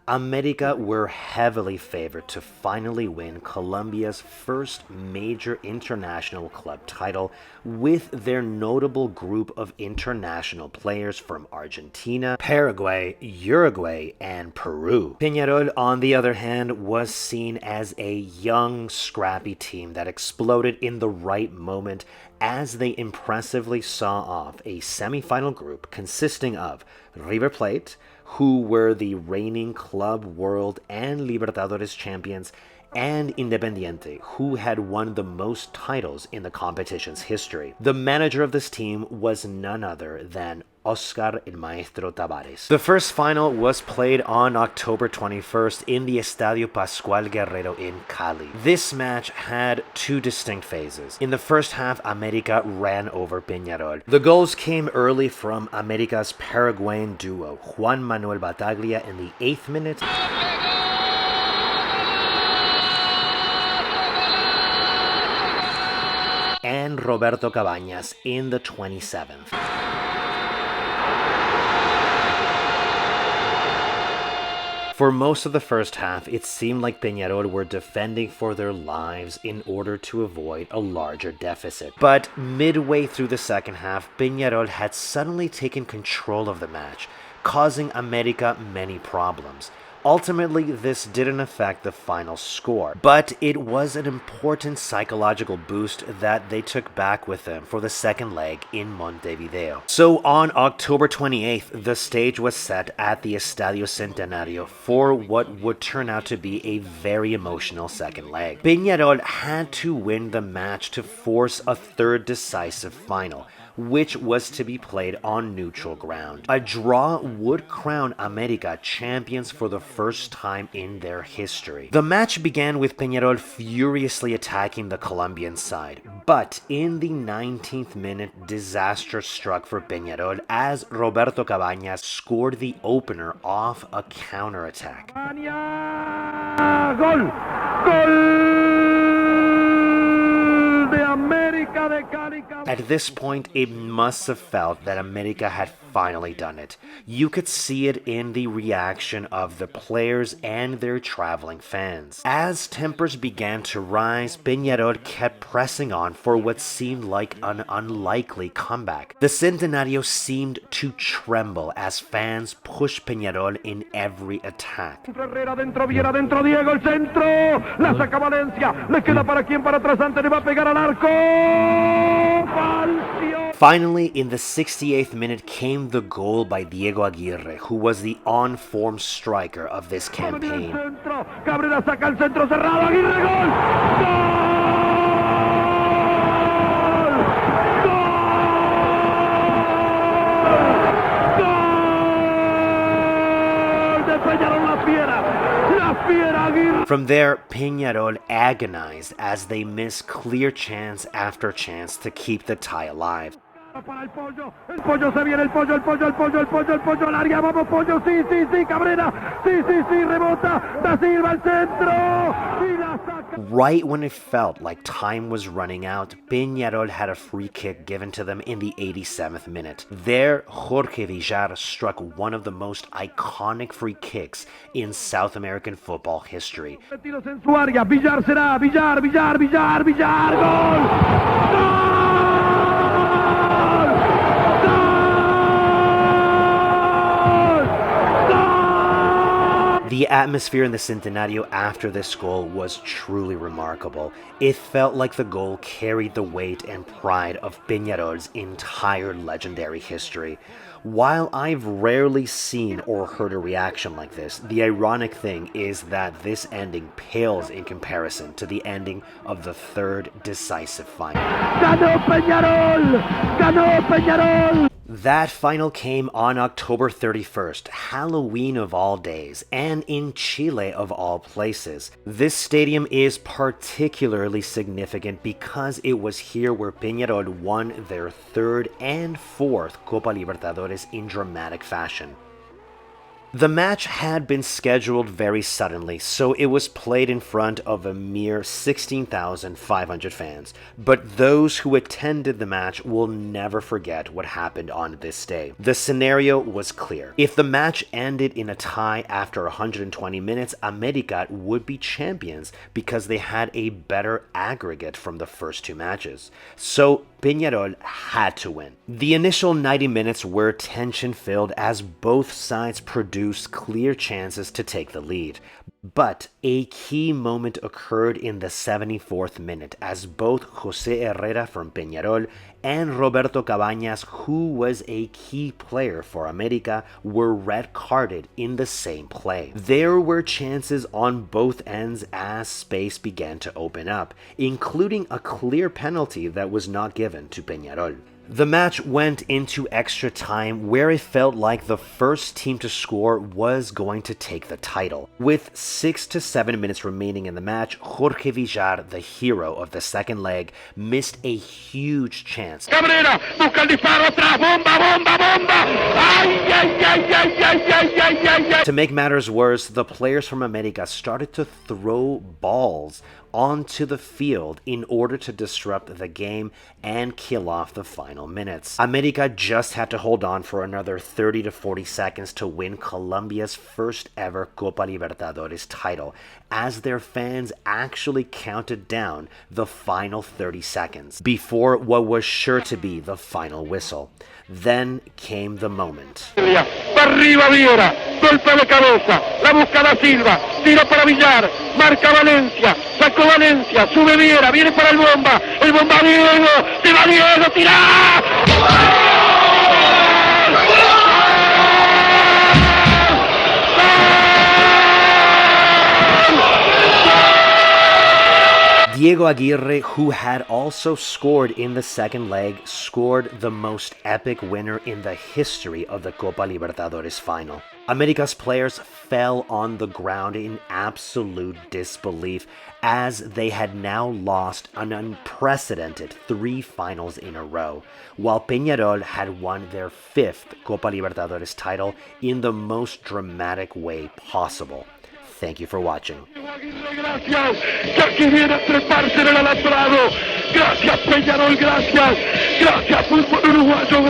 América were heavily favored to finally win Colombia's first major international club title with their notable group of international players from Argentina, Paraguay, Uruguay, and Peru. Peñarol, on the other hand, was seen as a young, scrappy team that exploded in the right moment as they impressively saw off a semifinal group consisting of River Plate, who were the reigning club, world, and Libertadores champions, and Independiente, who had won the most titles in the competition's history. The manager of this team was none other than Oscar El Maestro Tavares. The first final was played on October 21st in the Estadio Pascual Guerrero in Cali. This match had two distinct phases. In the first half, América ran over Peñarol. The goals came early from América's Paraguayan duo, Juan Manuel Bataglia in the 8th minute, and Roberto Cabañas in the 27th. For most of the first half, it seemed like Peñarol were defending for their lives in order to avoid a larger deficit. But midway through the second half, Peñarol had suddenly taken control of the match, causing América many problems. Ultimately, this didn't affect the final score, but it was an important psychological boost that they took back with them for the second leg in Montevideo. So on October 28th, the stage was set at the Estadio Centenario for what would turn out to be a very emotional second leg. Peñarol had to win the match to force a third decisive final, which was to be played on neutral ground. A draw would crown América champions for the first time in their history. The match began with Peñarol furiously attacking the Colombian side, but in the 19th minute, disaster struck for Peñarol as Roberto Cabañas scored the opener off a counterattack. Gol! Gol! At this point, it must have felt that América had finally done it. You could see it in the reaction of the players and their traveling fans. As tempers began to rise, Peñarol kept pressing on for what seemed like an unlikely comeback. The Centenario seemed to tremble as fans pushed Peñarol in every attack. Finally, in the 68th minute came the goal by Diego Aguirre, who was the on-form striker of this campaign. From there, Peñarol agonized as they missed clear chance after chance to keep the tie alive. Para el pollo se viene el pollo al área, vamos pollo, sí, Cabrera, sí, rebota, Da Silva al centro, y la saca. Right when it felt like time was running out, Peñarol had a free kick given to them in the 87th minute. There, Jorge Villar struck one of the most iconic free kicks in South American football history. Tiros en su área, Villar será, Villar, gol! The atmosphere in the Centenario after this goal was truly remarkable. It felt like the goal carried the weight and pride of Peñarol's entire legendary history. While I've rarely seen or heard a reaction like this, the ironic thing is that this ending pales in comparison to the ending of the third decisive final. ¡Ganó Peñarol! ¡Ganó Peñarol! That final came on October 31st, Halloween of all days, and in Chile of all places. This stadium is particularly significant because it was here where Peñarol won their third and fourth Copa Libertadores in dramatic fashion. The match had been scheduled very suddenly, so it was played in front of a mere 16,500 fans. But those who attended the match will never forget what happened on this day. The scenario was clear. If the match ended in a tie after 120 minutes, América would be champions because they had a better aggregate from the first two matches. So Peñarol had to win. The initial 90 minutes were tension-filled as both sides produced clear chances to take the lead. But a key moment occurred in the 74th minute as both José Herrera from Peñarol and Roberto Cabañas, who was a key player for América, were red-carded in the same play. There were chances on both ends as space began to open up, including a clear penalty that was not given to Peñarol. The match went into extra time where it felt like the first team to score was going to take the title. With 6 to 7 minutes remaining in the match, Jorge Villar, the hero of the second leg, missed a huge chance. Cabrera, busca el disparo atrás, bomba, bomba, bomba. Ay, ay, ay, ay, ay, ay, ay, ay, ay. To make matters worse, the players from América started to throw balls onto the field in order to disrupt the game and kill off the final minutes. América just had to hold on for another 30 to 40 seconds to win Colombia's first ever Copa Libertadores title, as their fans actually counted down the final 30 seconds before what was sure to be the final whistle. Then came the moment. Va arriba Viera, golpe de cabeza, la busca da Silva, tiro para Villar, marca Valencia, sacó Valencia, sube Viera, viene para el bomba Diego, se va Diego, tira. Diego Aguirre, who had also scored in the second leg, scored the most epic winner in the history of the Copa Libertadores final. América's players fell on the ground in absolute disbelief as they had now lost an unprecedented 3 finals in a row, while Peñarol had won their 5th Copa Libertadores title in the most dramatic way possible. Thank you for watching. Gracias, que viene a treparse en el alambrado. Gracias Peñarol, gracias fútbol uruguayo.